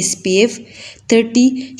SPF30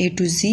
A to Z